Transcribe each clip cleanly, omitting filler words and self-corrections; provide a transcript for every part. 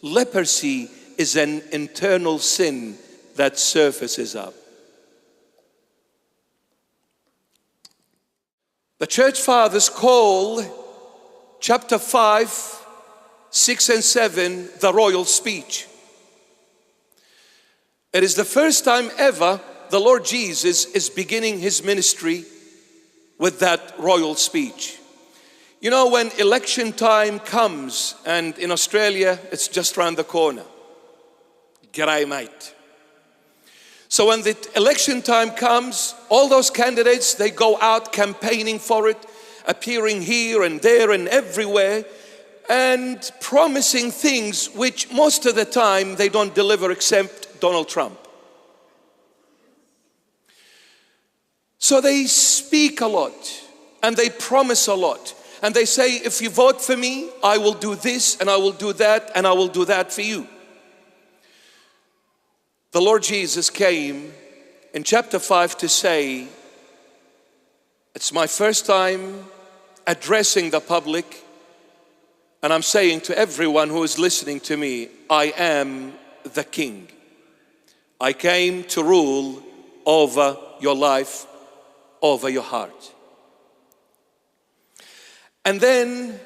Leprosy is an internal sin that surfaces up. The church fathers call chapter 5, 6 and 7 the royal speech. It is the first time ever the Lord Jesus is beginning his ministry with that royal speech. You know, when election time comes, and in Australia it's just around the corner. G'day, mate. So when the election time comes, all those candidates, they go out campaigning for it, appearing here and there and everywhere, and promising things which most of the time they don't deliver except Donald Trump. So they speak a lot and they promise a lot. And they say, if you vote for me, I will do this and I will do that and I will do that for you. The Lord Jesus came in chapter 5 to say, it's my first time addressing the public, and I'm saying to everyone who is listening to me, I am the King. I came to rule over your life, over your heart. And then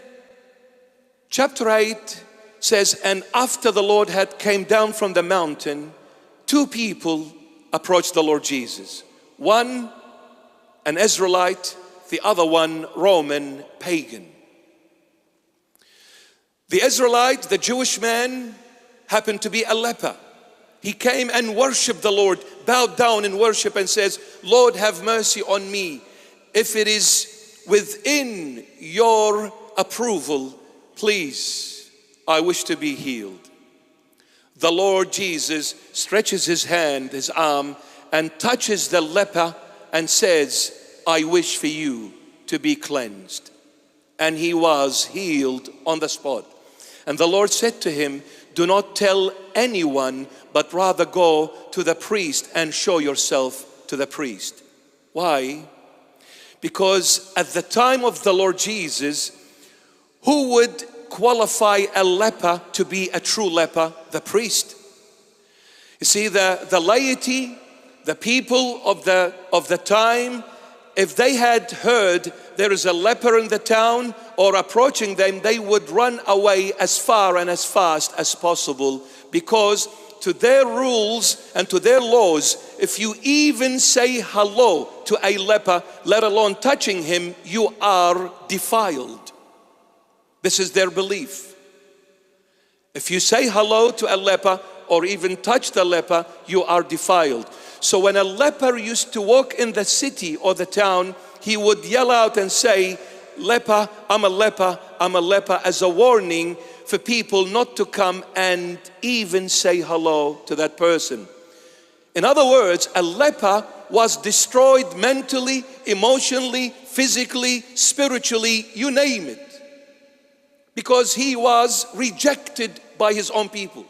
chapter 8 says, and after the Lord had came down from the mountain, two people approached the Lord Jesus. One, an Israelite, the other one, Roman pagan. The Israelite, the Jewish man, happened to be a leper. He came and worshiped the Lord, bowed down in worship and says, Lord, have mercy on me. If it is within your approval, please, I wish to be healed. The Lord Jesus stretches his hand, his arm, and touches the leper and says, I wish for you to be cleansed. And he was healed on the spot. And the Lord said to him, do not tell anyone, but rather go to the priest and show yourself to the priest. Why? Because at the time of the Lord Jesus, who would qualify a leper to be a true leper? The priest. You see, the laity, the people of the time, if they had heard there is a leper in the town or approaching them, they would run away as far and as fast as possible, because to their rules and to their laws, if you even say hello to a leper, let alone touching him, you are defiled. This is their belief. If you say hello to a leper or even touch the leper, you are defiled. So when a leper used to walk in the city or the town, he would yell out and say, leper, I'm a leper, I'm a leper, as a warning for people not to come and even say hello to that person. In other words, a leper was destroyed mentally, emotionally, physically, spiritually, you name it, because he was rejected by his own people.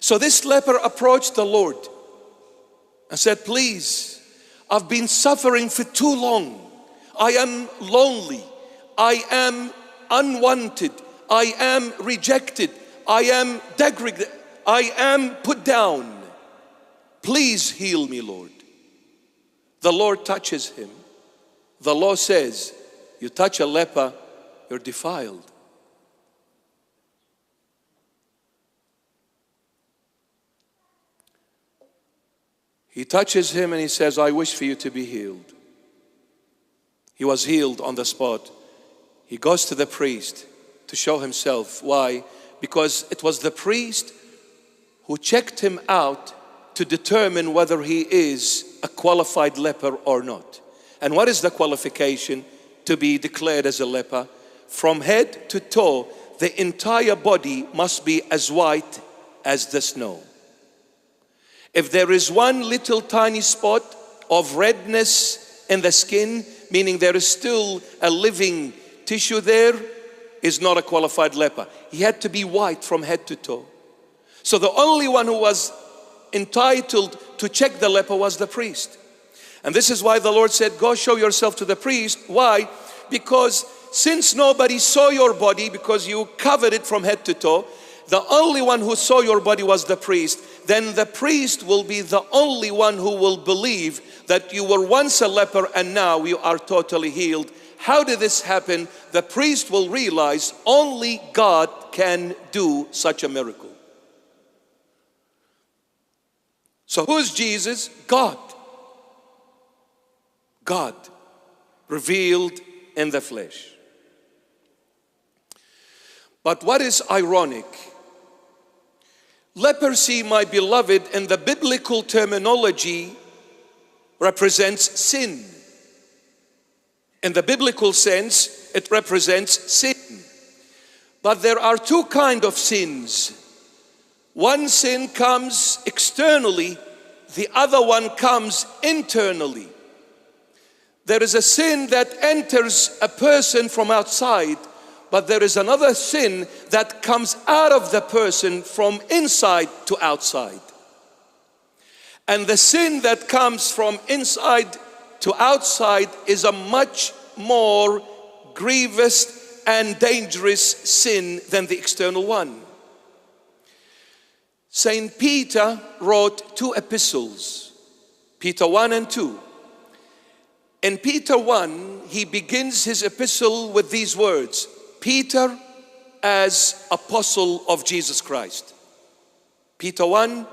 So this leper approached the Lord and said, please, I've been suffering for too long. I am lonely. I am unwanted. I am rejected. I am degraded. I am put down. Please heal me, Lord. The Lord touches him. The law says, you touch a leper, you're defiled. He touches him and he says, I wish for you to be healed. He was healed on the spot. He goes to the priest to show himself. Why? Because it was the priest who checked him out to determine whether he is a qualified leper or not. And what is the qualification to be declared as a leper? From head to toe, the entire body must be as white as the snow. If there is one little tiny spot of redness in the skin, meaning there is still a living tissue there, is not a qualified leper. He had to be white from head to toe. So the only one who was entitled to check the leper was the priest. And this is why the Lord said, go show yourself to the priest. Why? Because since nobody saw your body because you covered it from head to toe, the only one who saw your body was the priest, then the priest will be the only one who will believe that you were once a leper and now you are totally healed. How did this happen? The priest will realize only God can do such a miracle. So who is Jesus? God. God revealed in the flesh. But what is ironic? Leprosy, my beloved, in the biblical terminology represents sin. In the biblical sense, it represents sin. But there are two kinds of sins. One sin comes externally, the other one comes internally. There is a sin that enters a person from outside, but there is another sin that comes out of the person from inside to outside. And the sin that comes from inside to outside is a much more grievous and dangerous sin than the external one. Saint Peter wrote 2 epistles, Peter 1 and 2. In Peter 1, he begins his epistle with these words, Peter as apostle of Jesus Christ. Peter 1,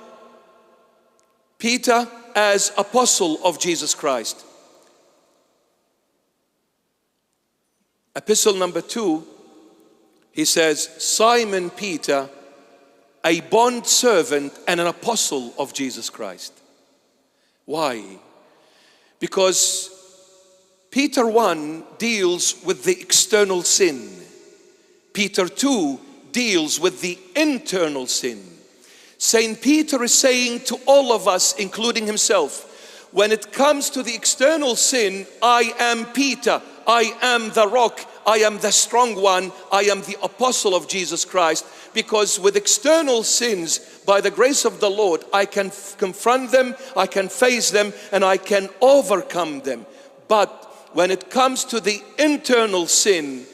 Peter as apostle of Jesus Christ. Epistle number 2, he says, Simon Peter, a bond servant and an apostle of Jesus Christ. Why? Because Peter 1 deals with the external sin. Peter 2 deals with the internal sin. Saint Peter is saying to all of us, including himself, when it comes to the external sin, I am Peter, I am the rock, I am the strong one, I am the apostle of Jesus Christ. Because with external sins, by the grace of the Lord, I can confront them, I can face them, and I can overcome them. But when it comes to the internal sin,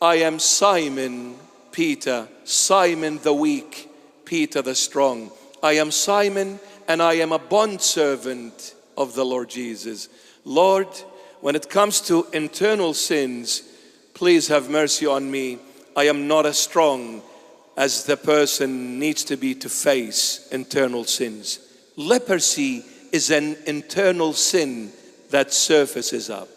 I am Simon Peter, Simon the weak, Peter the strong. I am Simon and I am a bondservant of the Lord Jesus. Lord, when it comes to internal sins, please have mercy on me. I am not as strong as the person needs to be to face internal sins. Leprosy is an internal sin that surfaces up.